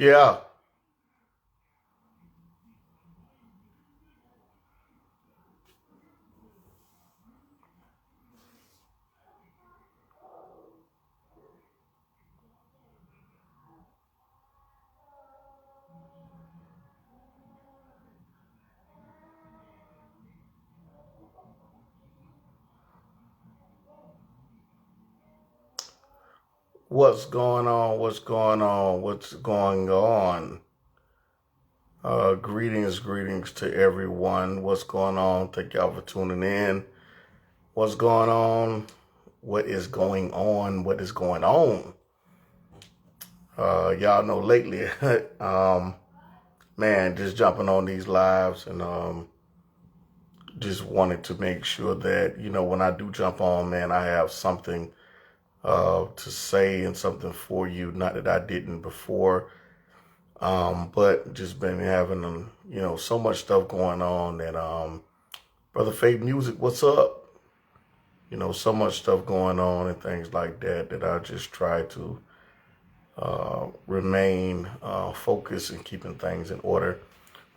Yeah. What's going on? What's going on? What's going on? Greetings to everyone. What's going on? Thank y'all for tuning in. What's going on? What is going on? What is going on? Y'all know lately, man, just jumping on these lives and just wanted to make sure that, when I do jump on, man, I have something to say and something for you. Not that I didn't before. But just been having, so much stuff going on that, Brother Faith Music, what's up? So much stuff going on and things like that I just try to remain focused and keeping things in order.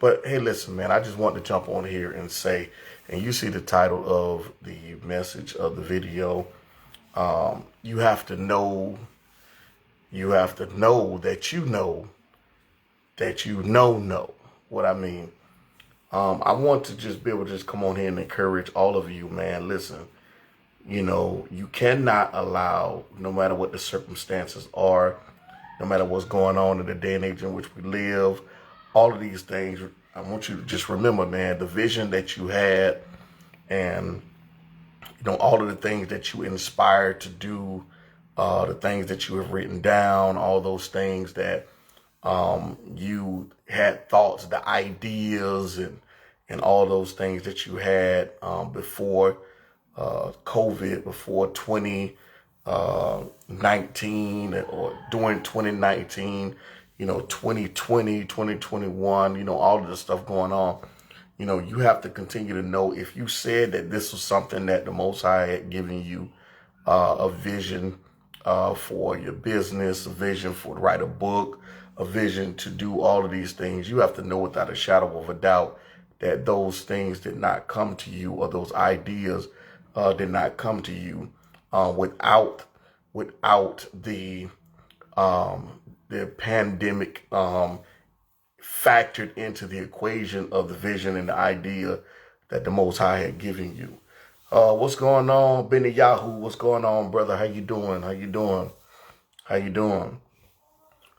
But hey, listen, man, I just want to jump on here and say, and you see the title of the message of the video, you have to know that you know what I mean. I want to just be able to just come on here and encourage all of you, man. Listen, you cannot allow, no matter what the circumstances are, no matter what's going on in the day and age in which we live, all of these things, I want you to just remember, man, the vision that you had and, all of the things that you inspired to do, the things that you have written down, all those things that you had thoughts, the ideas and all those things that you had before COVID, before 2019 or during 2019, 2020, 2021, all of the stuff going on. You have to continue to know, if you said that this was something that the Most High had given you a vision for your business, a vision for to write a book, a vision to do all of these things, you have to know without a shadow of a doubt that those things did not come to you, or those ideas did not come to you without the pandemic factored into the equation of the vision and the idea that the Most High had given you. What's going on, Benny Yahoo? What's going on, brother? How you doing?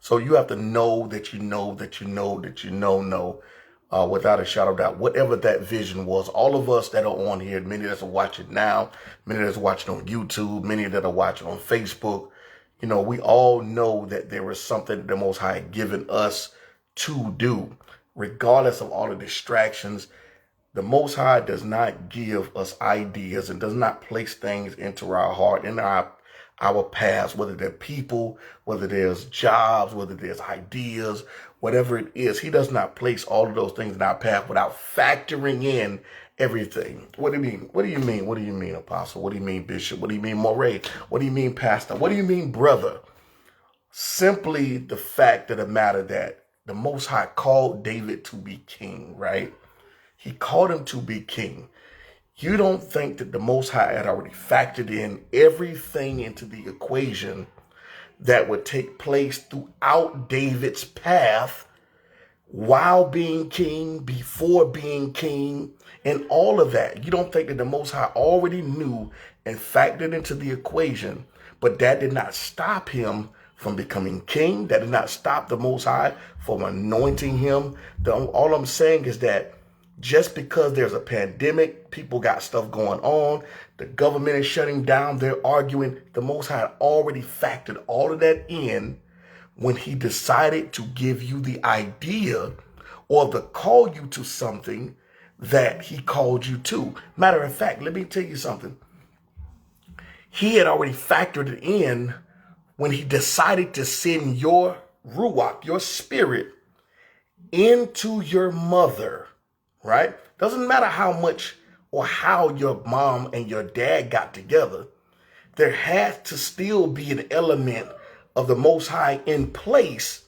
So you have to know that you know without a shadow of doubt, whatever that vision was. All of us that are on here, many that are watching now, many that are watching on YouTube, many that are watching on Facebook, we all know that there is something that the Most High had given us to do, regardless of all the distractions. The Most High does not give us ideas and does not place things into our heart, in our paths, whether they're people, whether there's jobs, whether there's ideas, whatever it is. He does not place all of those things in our path without factoring in everything. What do you mean? What do you mean? What do you mean, Apostle? What do you mean, Bishop? What do you mean, Moray? What do you mean, Pastor? What do you mean, brother? Simply the fact of the matter that the Most High called David to be king, right? He called him to be king. You don't think that the Most High had already factored in everything into the equation that would take place throughout David's path while being king, before being king, and all of that? You don't think that the Most High already knew and factored into the equation, but that did not stop him from becoming king. That did not stop the Most High from anointing him. All I'm saying is that just because there's a pandemic, people got stuff going on, the government is shutting down, they're arguing, the Most High had already factored all of that in when he decided to give you the idea or to call you to something that he called you to. Matter of fact, let me tell you something. He had already factored it in when he decided to send your ruach, your spirit, into your mother. Right? Doesn't matter how much or how your mom and your dad got together. There has to still be an element of the Most High in place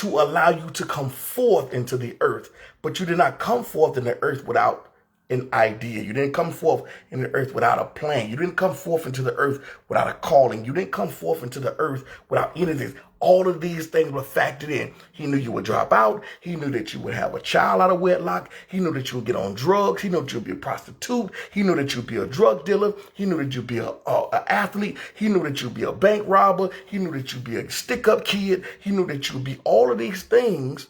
to allow you to come forth into the earth. But you did not come forth in the earth without an idea. You didn't come forth in the earth without a plan. You didn't come forth into the earth without a calling. You didn't come forth into the earth without any of this. All of these things were factored in. He knew you would drop out. He knew that you would have a child out of wedlock. He knew that you would get on drugs. He knew that you'd be a prostitute. He knew that you'd be a drug dealer. He knew that you'd be an athlete. He knew that you'd be a bank robber. He knew that you'd be a stick-up kid. He knew that you'd be all of these things.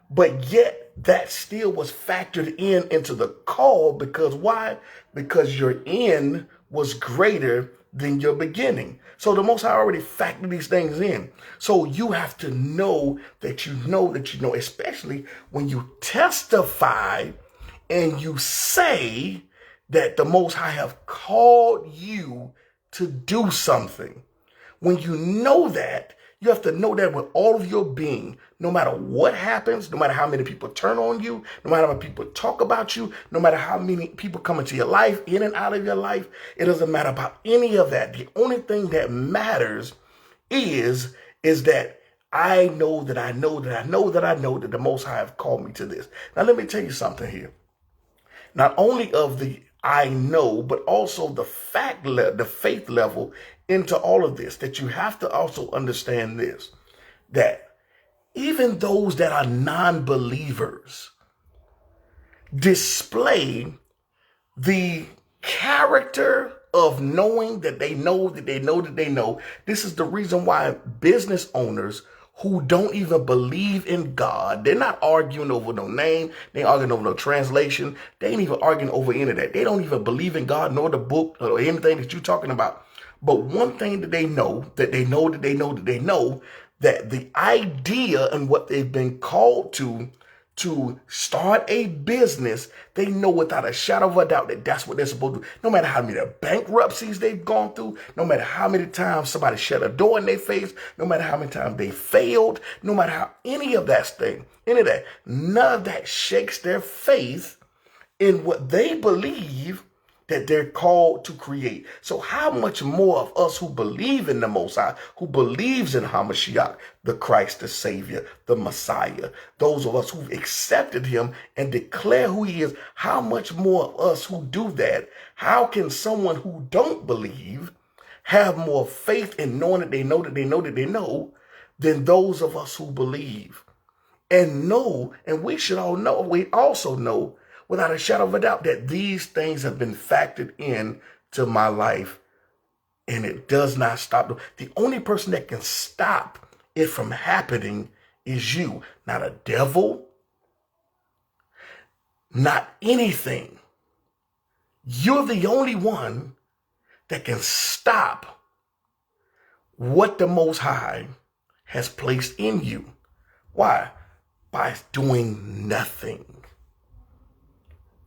But yet, that still was factored into the call. Because why? Because your end was greater than your beginning. So the Most High already factored these things in. So you have to know that you know that you know, especially when you testify and you say that the Most High have called you to do something. When you know that, you have to know that with all of your being, no matter what happens, no matter how many people turn on you, no matter how many people talk about you, no matter how many people come into your life, in and out of your life, it doesn't matter about any of that. The only thing that matters is that I know that I know that I know that I know that the Most High have called me to this. Now, let me tell you something here. Not only of the I know, but also the faith level into all of this, that you have to also understand this, that even those that are non-believers display the character of knowing that they know that they know that they know. This is the reason why business owners who don't even believe in God, they're not arguing over no name, they ain't arguing over no translation, they ain't even arguing over any of that. They don't even believe in God nor the book or anything that you're talking about. But one thing that they know, that the idea and what they've been called to start a business, they know without a shadow of a doubt that that's what they're supposed to do. No matter how many bankruptcies they've gone through, no matter how many times somebody shut a door in their face, no matter how many times they failed, no matter how any of that, none of that shakes their faith in what they believe that they're called to create. So how much more of us who believe in the Most High, who believes in HaMashiach, the Christ, the Savior, the Messiah, those of us who've accepted him and declare who he is, how much more of us who do that, how can someone who don't believe have more faith in knowing that they know that they know that they know than those of us who believe? And know, and we should all know, we also know without a shadow of a doubt that these things have been factored in to my life, and it does not stop. The only person that can stop it from happening is you, not a devil, not anything. You're the only one that can stop what the Most High has placed in you. Why? By doing nothing.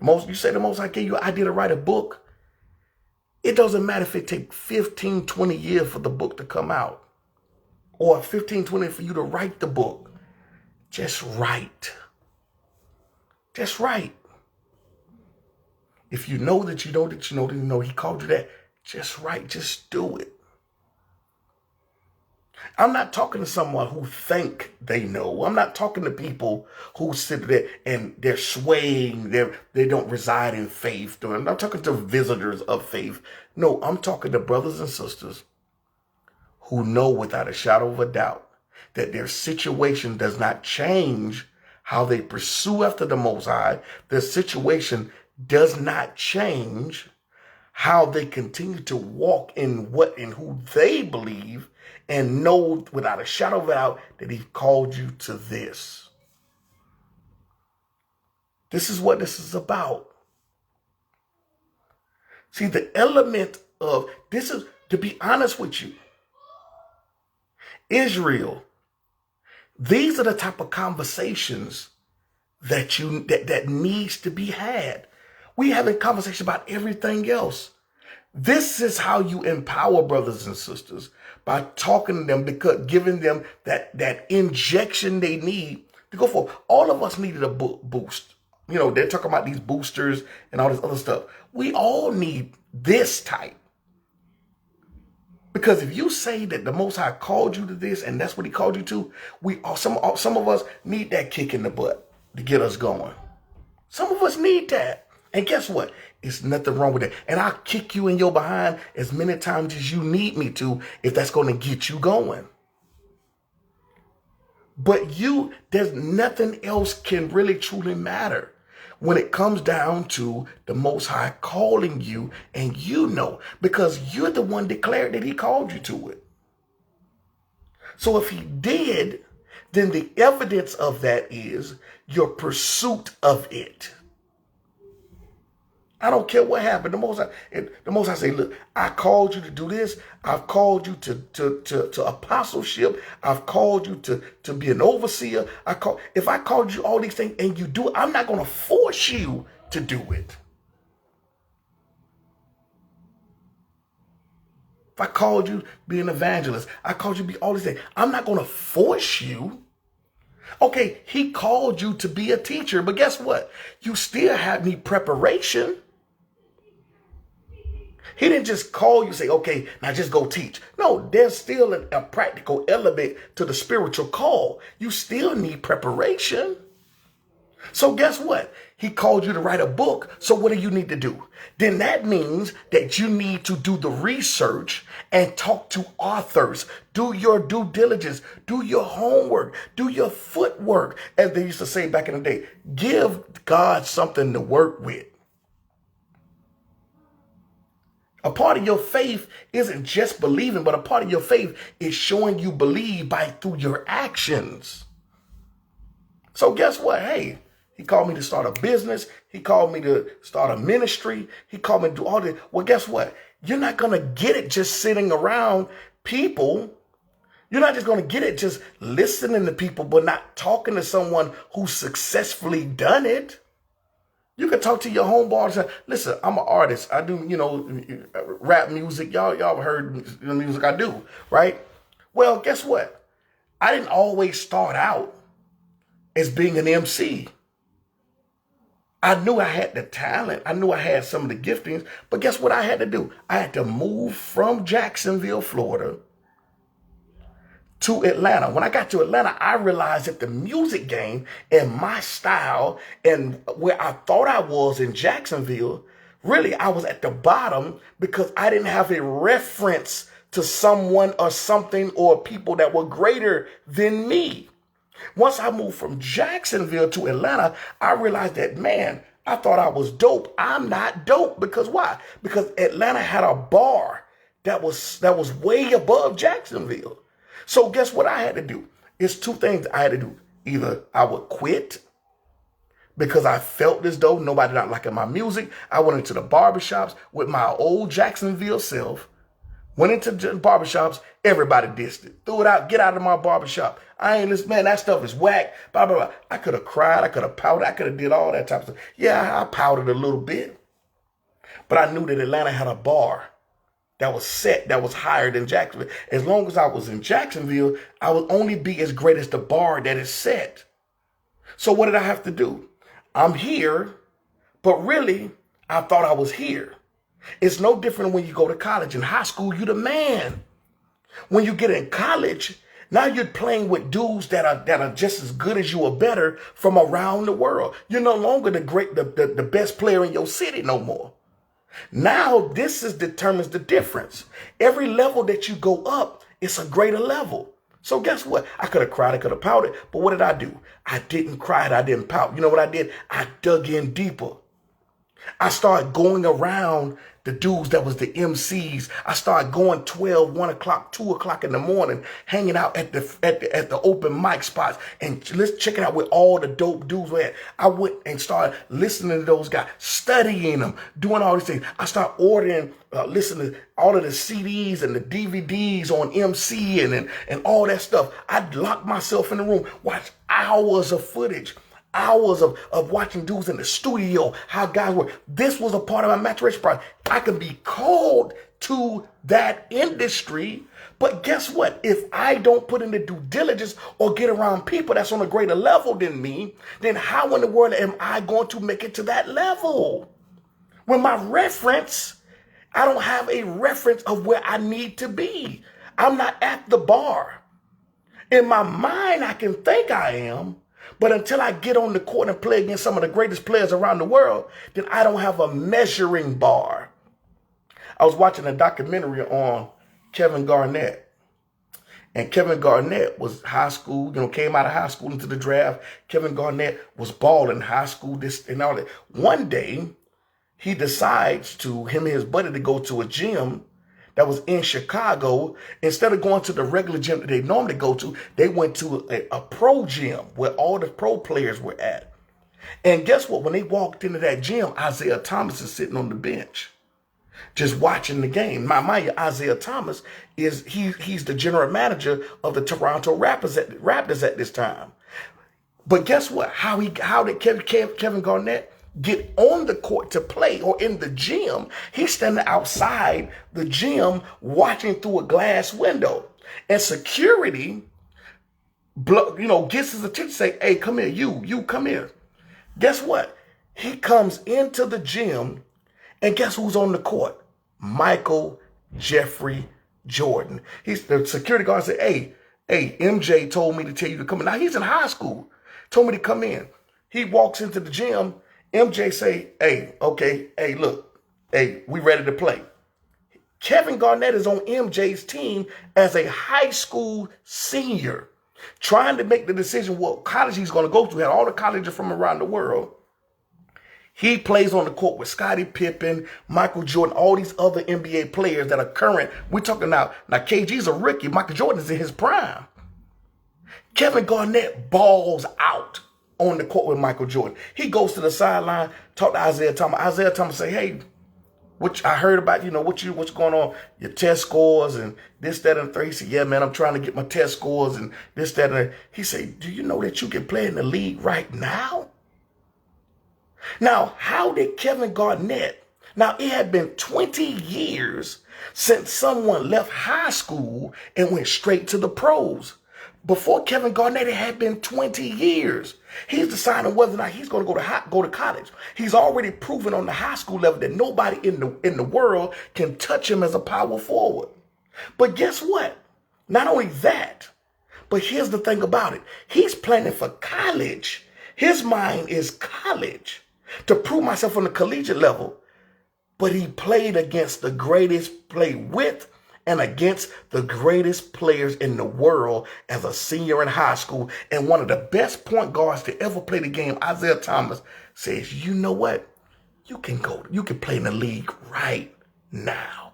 You say the Most High gave you an idea to write a book. It doesn't matter if it takes 15, 20 years for the book to come out, or 15, 20 for you to write the book. Just write. Just write. If you know that you know that you know that you know he called you that, just write. Just do it. I'm not talking to someone who think they know. I'm not talking to people who sit there and they're swaying. They don't reside in faith. I'm not talking to visitors of faith. No, I'm talking to brothers and sisters who know without a shadow of a doubt that their situation does not change how they pursue after the Most High. Their situation does not change how they continue to walk in what and who they believe, and know without a shadow of a doubt that he called you to this. This is what this is about. See, the element of this is, to be honest with you, Israel, these are the type of conversations that needs to be had. We having conversation about everything else. This is how you empower brothers and sisters, by talking to them, because giving them that injection they need to go for. All of us needed a boost. You know, they're talking about these boosters and all this other stuff. We all need this type. Because if you say that the Most High called you to this and that's what he called you to, some of us need that kick in the butt to get us going. Some of us need that. And guess what? It's nothing wrong with it. And I'll kick you in your behind as many times as you need me to if that's going to get you going. But there's nothing else can really truly matter when it comes down to the Most High calling you, and because you're the one declared that he called you to it. So if he did, then the evidence of that is your pursuit of it. I don't care what happened. The Most High say, look, I called you to do this. I've called you to apostleship. I've called you to be an overseer. If I called you all these things and you do it, I'm not going to force you to do it. If I called you to be an evangelist, I called you to be all these things, I'm not going to force you. Okay, he called you to be a teacher, but guess what? You still need preparation. He didn't just call you, say, okay, now just go teach. No, there's still a practical element to the spiritual call. You still need preparation. So guess what? He called you to write a book. So what do you need to do? Then that means that you need to do the research and talk to authors. Do your due diligence. Do your homework. Do your footwork. As they used to say back in the day, give God something to work with. A part of your faith isn't just believing, but a part of your faith is showing you believe through your actions. So guess what? Hey, he called me to start a business. He called me to start a ministry. He called me to do all this. Well, guess what? You're not going to get it just sitting around people. You're not just going to get it just listening to people, but not talking to someone who's successfully done it. You can talk to your homeboy and say, listen, I'm an artist. I do, rap music. Y'all heard the music I do, right? Well, guess what? I didn't always start out as being an MC. I knew I had the talent. I knew I had some of the giftings. But guess what I had to do? I had to move from Jacksonville, Florida, to Atlanta. When I got to Atlanta, I realized that the music game and my style and where I thought I was in Jacksonville, really I was at the bottom because I didn't have a reference to someone or something or people that were greater than me. Once I moved from Jacksonville to Atlanta, I realized that, man, I thought I was dope. I'm not dope. Because why? Because Atlanta had a bar that was way above Jacksonville. So guess what I had to do? It's two things I had to do. Either I would quit because I felt as though nobody not liking my music. I went into the barbershops with my old Jacksonville self. Went into the barbershops, everybody dissed it. Threw it out, get out of my barbershop. I ain't listening, man, that stuff is whack, blah, blah, blah. I could have cried, I could have pouted, I could have did all that type of stuff. Yeah, I pouted a little bit. But I knew that Atlanta had a bar that was set, that was higher than Jacksonville. As long as I was in Jacksonville, I would only be as great as the bar that is set. So what did I have to do? I'm here, but really, I thought I was here. It's no different when you go to college. In high school, you're the man. When you get in college, now you're playing with dudes that are just as good as you or better from around the world. You're no longer the best player in your city no more. Now this determines the difference. Every level that you go up, it's a greater level. So guess what? I could have cried, I could have pouted, but what did I do? I didn't cry, I didn't pout. You know what I did? I dug in deeper. I started going around the dudes that was the MCs. I started going 12, 1 o'clock, 2 o'clock in the morning, hanging out at the open mic spots and checking out where all the dope dudes were at. I went and started listening to those guys, studying them, doing all these things. I started ordering, listening to all of the CDs and the DVDs on MC and all that stuff. I'd lock myself in the room, watch hours of footage. Hours of watching dudes in the studio, how guys were. This was a part of my maturation process. I can be called to that industry, but guess what? If I don't put in the due diligence or get around people that's on a greater level than me, then how in the world am I going to make it to that level? When my reference I don't have a reference of where I need to be. I'm not at the bar. In my mind, I can think I am, but until I get on the court and play against some of the greatest players around the world, then I don't have a measuring bar. I was watching a documentary on Kevin Garnett. And Kevin Garnett was high school, came out of high school into the draft. Kevin Garnett was balling in high school, this and all that. One day, he decides him and his buddy, to go to a gym that was in Chicago. Instead of going to the regular gym that they normally go to, they went to a pro gym where all the pro players were at. And guess what? When they walked into that gym, Isaiah Thomas is sitting on the bench, just watching the game. Mind you, Isaiah Thomas he's the general manager of the Toronto Raptors at this time. But guess what? How did Kevin Garnett get on the court to play, or in the gym? He's standing outside the gym watching through a glass window, and security, gets his attention. Say, "Hey, come here, you come here." Guess what? He comes into the gym, and guess who's on the court? Michael Jeffrey Jordan. The security guard said, hey, MJ told me to tell you to come in. Now, he's in high school. Told me to come in. He walks into the gym. MJ say, look, we ready to play. Kevin Garnett is on MJ's team as a high school senior, trying to make the decision what college he's going to go to. Had all the colleges from around the world. He plays on the court with Scottie Pippen, Michael Jordan, all these other NBA players that are current. We're talking now KG's a rookie. Michael Jordan is in his prime. Kevin Garnett balls out on the court with Michael Jordan. He goes to the sideline, talk to Isaiah Thomas. Isaiah Thomas say, "Hey, what I heard about, what's going on, your test scores and this, that, and the third." He said, "Yeah, man, I'm trying to get my test scores and this, that, and the." He said, "Do you know that you can play in the league right now?" Now, how did Kevin Garnett, now it had been 20 years since someone left high school and went straight to the pros. Before Kevin Garnett, it had been 20 years. He's deciding whether or not he's going to go to college. He's already proven on the high school level that nobody in the world can touch him as a power forward. But guess what? Not only that, but here's the thing about it. He's planning for college. His mind is college, to prove myself on the collegiate level. But he played against the greatest, played with and against the greatest players in the world as a senior in high school. And one of the best point guards to ever play the game, Isaiah Thomas, says, "You know what? You can play in the league right now."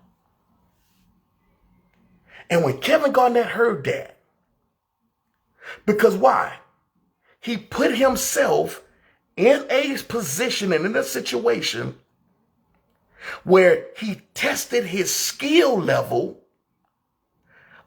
And when Kevin Garnett heard that, because why? He put himself in a position and in a situation where he tested his skill level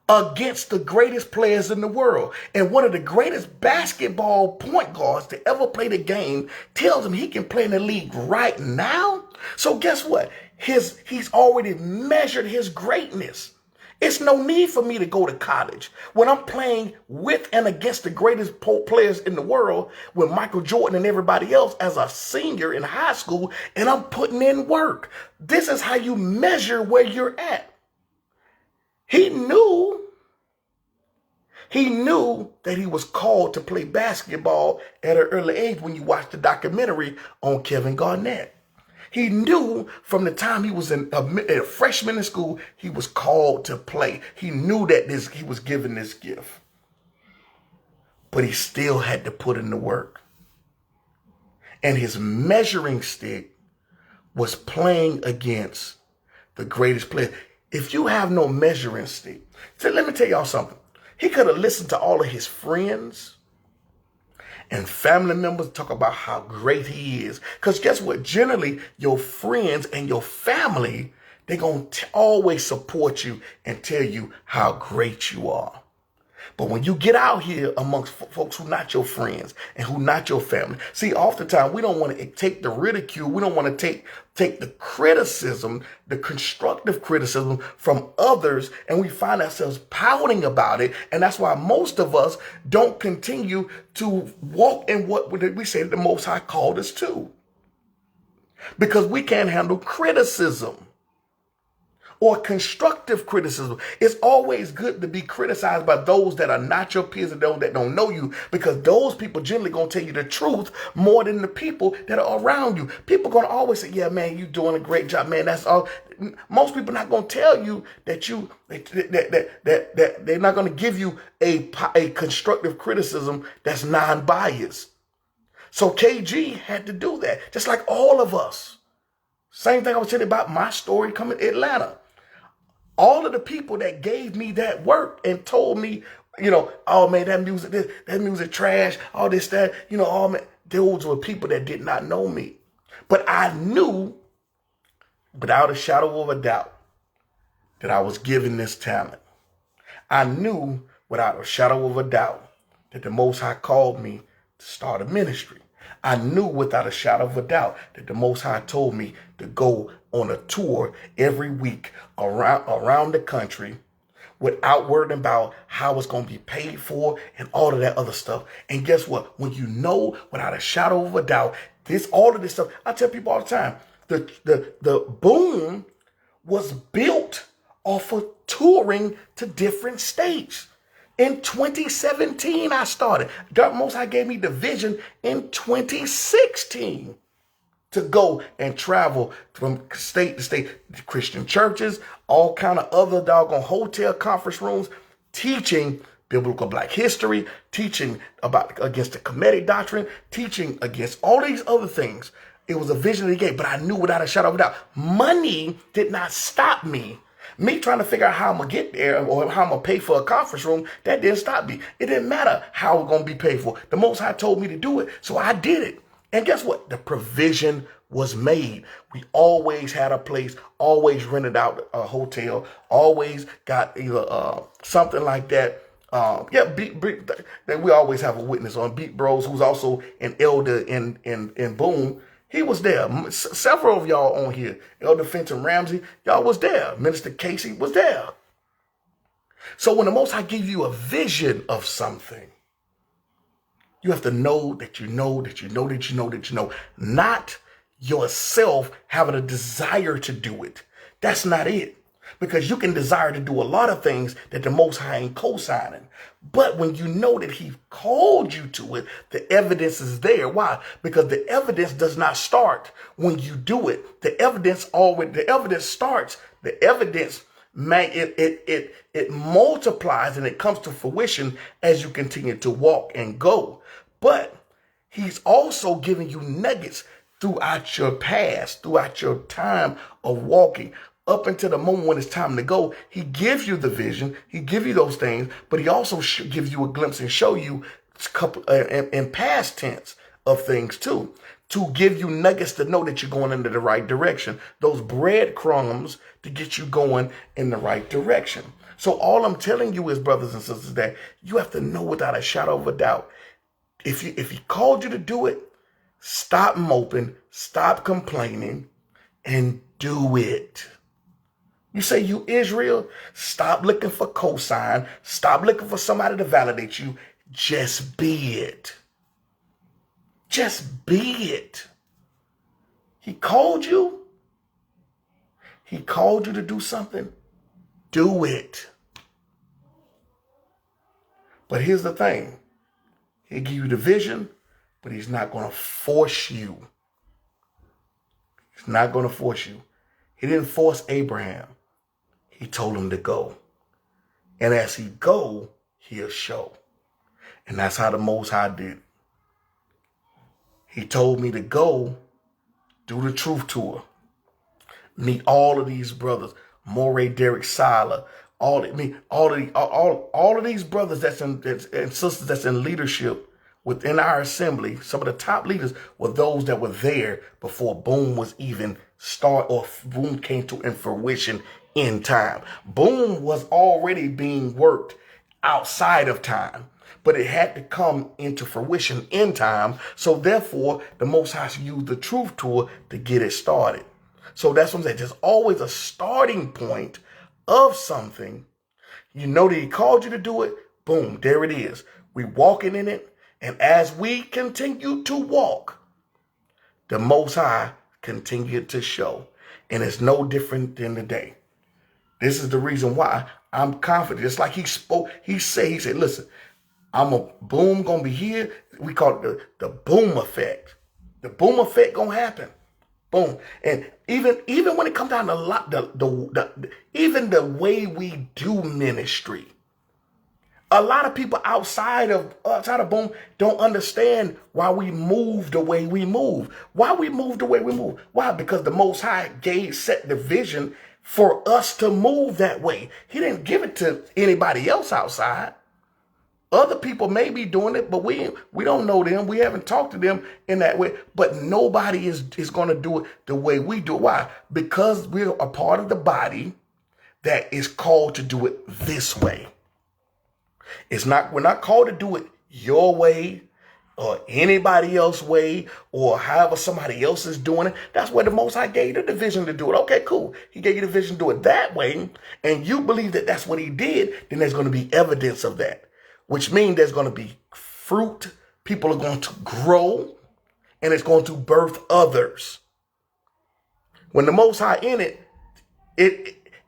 against the greatest players in the world. And one of the greatest basketball point guards to ever play the game tells him he can play in the league right now. So guess what? He's already measured his greatness. It's no need for me to go to college. When I'm playing with and against the greatest players in the world, with Michael Jordan and everybody else as a senior in high school, and I'm putting in work. This is how you measure where you're at. He knew that he was called to play basketball at an early age when you watch the documentary on Kevin Garnett. He knew from the time he was a freshman in school, he was called to play. He knew that he was given this gift. But he still had to put in the work. And his measuring stick was playing against the greatest player. If you have no measuring stick, so let me tell y'all something. He could have listened to all of his friends and family members talk about how great he is. Because guess what? Generally, your friends and your family, they're going to always support you and tell you how great you are. But when you get out here amongst folks who not your friends and who not your family, see, oftentimes we don't want to take the ridicule. We don't want to take the criticism, the constructive criticism from others, and we find ourselves pouting about it. And that's why most of us don't continue to walk in what we say the Most High called us to. Because we can't handle criticism. or constructive criticism. It's always good to be criticized by those that are not your peers and those that don't know you, because those people generally going to tell you the truth more than the people that are around you. People going to always say, yeah, man, you doing a great job, man. That's all. Most people not going to tell you that they're not going to give you a constructive criticism that's non-biased. So KG had to do that, just like all of us. Same thing I was telling you about my story coming to Atlanta. All of the people that gave me that work and told me, oh man, that music trash, all this, that, all man, those were people that did not know me. But I knew without a shadow of a doubt that I was given this talent. I knew without a shadow of a doubt that the Most High called me to start a ministry. I knew without a shadow of a doubt that the Most High told me to go on a tour every week around the country without worrying about how it's going to be paid for and all of that other stuff. And guess what? When you know without a shadow of a doubt, all of this stuff, I tell people all the time, the BOOM was built off of touring to different states. In 2017, I started. God Most High gave me the vision in 2016 to go and travel from state to state, Christian churches, all kind of other doggone hotel conference rooms, teaching biblical Black history, teaching against the Kemetic doctrine, teaching against all these other things. It was a vision that he gave, but I knew without a shadow of a doubt, money did not stop me. Me trying to figure out how I'm going to get there or how I'm going to pay for a conference room, that didn't stop me. It didn't matter how it's going to be paid for. The Most High told me to do it, so I did it. And guess what? The provision was made. We always had a place, always rented out a hotel, always got either something like that. We always have a witness on Beat Bros, who's also an elder in B.O.O.M. He was there. Several of y'all on here, Elder Fenton Ramsey, y'all was there. Minister Casey was there. So when the Most High gives you a vision of something, you have to know that you know that you know that you know that you know, not yourself having a desire to do it. That's not it. Because you can desire to do a lot of things that the Most High ain't co-signing. But when you know that he called you to it, the evidence is there. Why? Because the evidence does not start when you do it. The evidence starts. The evidence, it multiplies and it comes to fruition as you continue to walk and go. But he's also giving you nuggets throughout your past, throughout your time of walking. Up until the moment when it's time to go, he gives you the vision, he gives you those things, but he also gives you a glimpse and show you a couple in past tense of things too, to give you nuggets to know that you're going in the right direction, those breadcrumbs to get you going in the right direction. So all I'm telling you is, brothers and sisters, that you have to know without a shadow of a doubt, if he called you to do it, stop moping, stop complaining, and do it. You say you Israel, stop looking for cosign, stop looking for somebody to validate you. Just be it. Just be it. He called you. He called you to do something. Do it. But here's the thing. He'll give you the vision, but he's not going to force you. He's not going to force you. He didn't force Abraham. He told him to go. And as he go, he'll show. And that's how the Most High did it. He told me to go do the truth tour. Meet all of these brothers. Moray, Derek, Sila. All of these brothers and sisters that's in leadership within our assembly. Some of the top leaders were those that were there before B.O.O.M was even started, or B.O.O.M came to in fruition in time. B.O.O.M was already being worked outside of time, but it had to come into fruition in time. So therefore, the Most High used the truth tour to get it started. So that's what I'm saying. There's always a starting point of something. You know that he called you to do it. Boom, there it is. We walking in it. And as we continue to walk, the Most High continued to show. And it's no different than today. This is the reason why I'm confident. It's like he said, listen, boom gonna be here. We call it the boom effect. The boom effect gonna happen. Boom. And even when it comes down to even the way we do ministry, a lot of people outside of Boom don't understand why we move the way we move. Why we move the way we move. Why? Because the Most High set the vision for us to move that way. He didn't give it to anybody else outside. Other people may be doing it, but we don't know them. We haven't talked to them in that way. But nobody is going to do it the way we do it. Why? Because we're a part of the body that is called to do it this way. We're not called to do it your way or anybody else's way or however somebody else is doing it. That's where the Most High gave you the vision to do it. Okay, cool. He gave you the vision to do it that way, and you believe that that's what he did, then there's going to be evidence of that, which means there's going to be fruit. People are going to grow, and it's going to birth others. When the Most High in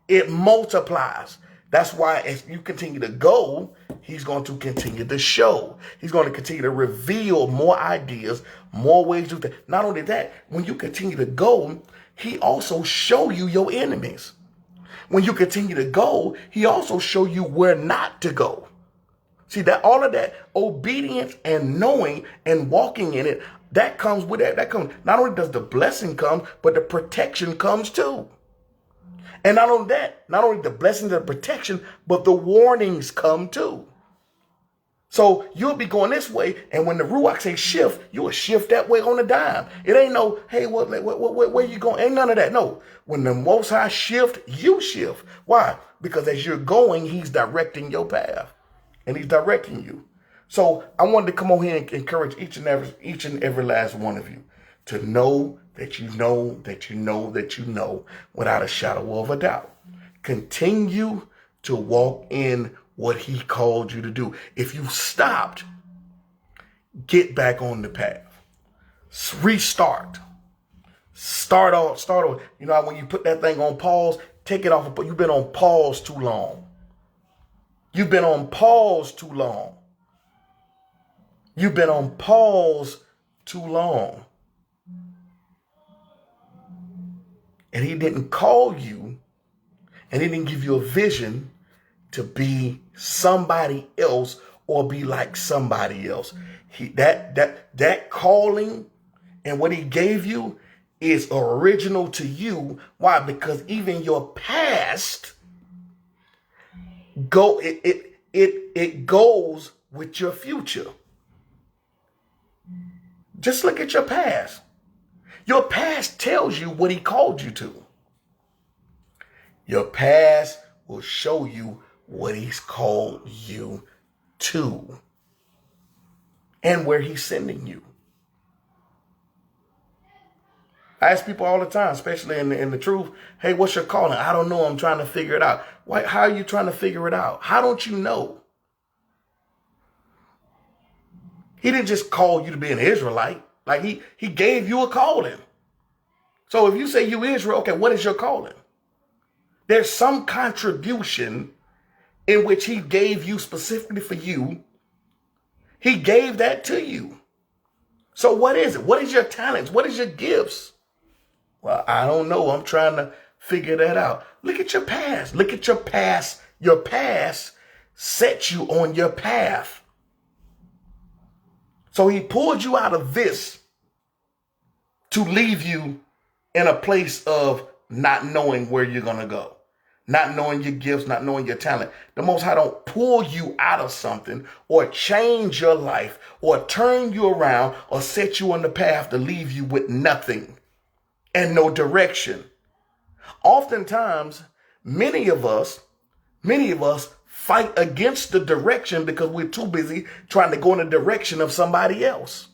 it multiplies. That's why as you continue to go, he's going to continue to show. He's going to continue to reveal more ideas, more ways to do that. Not only that, when you continue to go, he also show you your enemies. When you continue to go, he also show you where not to go. See, that all of that obedience and knowing and walking in it, that comes with that. That comes, not only does the blessing come, but the protection comes too. And not only that, not only the blessings and the protection, but the warnings come too. So you'll be going this way, and when the Ruach say shift, you will shift that way on a dime. It ain't no, hey, where you going? Ain't none of that. No. When the Most High shift, you shift. Why? Because as you're going, he's directing your path, and he's directing you. So I wanted to come on here and encourage each and every last one of you to know that you know that you know that you know without a shadow of a doubt. Continue to walk in what he called you to do. If you stopped, get back on the path. Restart. Start over. You know, when you put that thing on pause, take it off. But you've been on pause too long. You've been on pause too long. You've been on pause too long. And he didn't call you, and he didn't give you a vision to be somebody else or be like somebody else. That calling and what he gave you is original to you. Why? Because even your past it goes with your future. Just look at your past. Your past tells you what he called you to. Your past will show you what he's called you to and where he's sending you. I ask people all the time, especially in the truth, hey, what's your calling? I don't know. I'm trying to figure it out. Why? How are you trying to figure it out? How don't you know? He didn't just call you to be an Israelite. Like he gave you a calling. So if you say you Israel, okay, what is your calling? There's some contribution in which he gave you specifically for you. He gave that to you. So what is it? What is your talents? What is your gifts? Well, I don't know. I'm trying to figure that out. Look at your past. Look at your past. Your past sets you on your path. So he pulled you out of this to leave you in a place of not knowing where you're going to go, not knowing your gifts, not knowing your talent. The Most High don't pull you out of something or change your life or turn you around or set you on the path to leave you with nothing and no direction. Oftentimes, many of us fight against the direction because we're too busy trying to go in the direction of somebody else.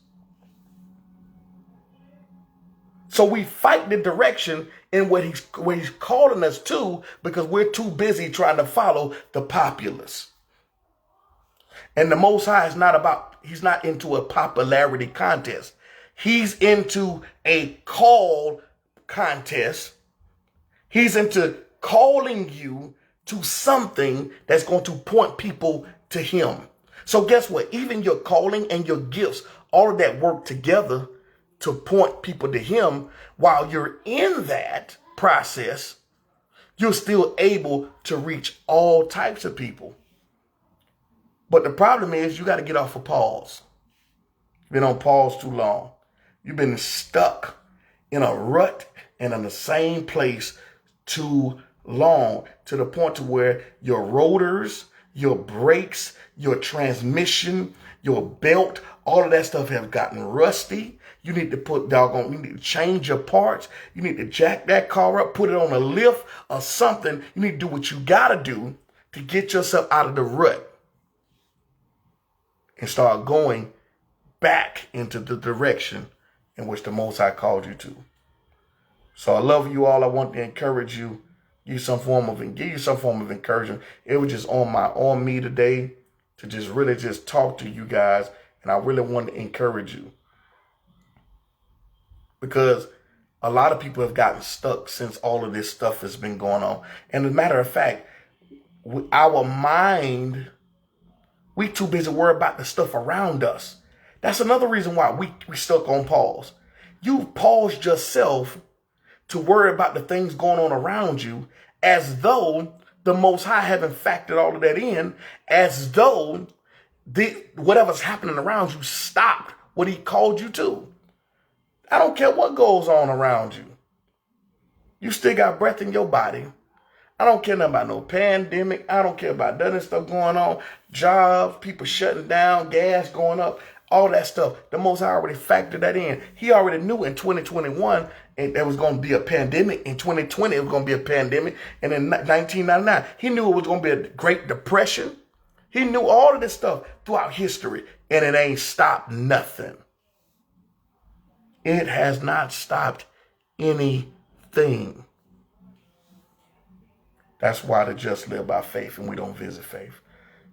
So we fight the direction in what he's calling us to because we're too busy trying to follow the populace. And the Most High he's not into a popularity contest. He's into a call contest. He's into calling you to something that's going to point people to him. So guess what? Even your calling and your gifts, all of that work together to point people to him. While you're in that process, you're still able to reach all types of people. But the problem is you got to get off of pause. You've been on pause too long. You've been stuck in a rut and in the same place too long, to the point to where your rotors, your brakes, your transmission, your belt, all of that stuff have gotten rusty. You need to you need to change your parts. You need to jack that car up, put it on a lift or something. You need to do what you got to do to get yourself out of the rut and start going back into the direction in which the Most High called you to. So I love you all. I want to encourage you, give you some form of encouragement. It was just on me today to just really just talk to you guys, and I really want to encourage you, because a lot of people have gotten stuck since all of this stuff has been going on. And as a matter of fact, our mind, we too busy worried about the stuff around us. That's another reason why we stuck on pause. You paused yourself to worry about the things going on around you, as though the Most High haven't factored all of that in, as though whatever's happening around you stopped what he called you to. I don't care what goes on around you. You still got breath in your body. I don't care nothing about no pandemic. I don't care about none of that stuff going on. Jobs, people shutting down, gas going up, all that stuff. The Most High already factored that in. He already knew in 2021 there was going to be a pandemic. In 2020, it was going to be a pandemic. And in 1999, he knew it was going to be a Great Depression. He knew all of this stuff throughout history, and it ain't stopped nothing. It has not stopped anything. That's why the just live by faith and we don't visit faith.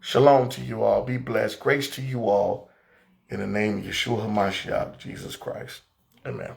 Shalom to you all. Be blessed. Grace to you all. In the name of Yeshua HaMashiach, Jesus Christ. Amen.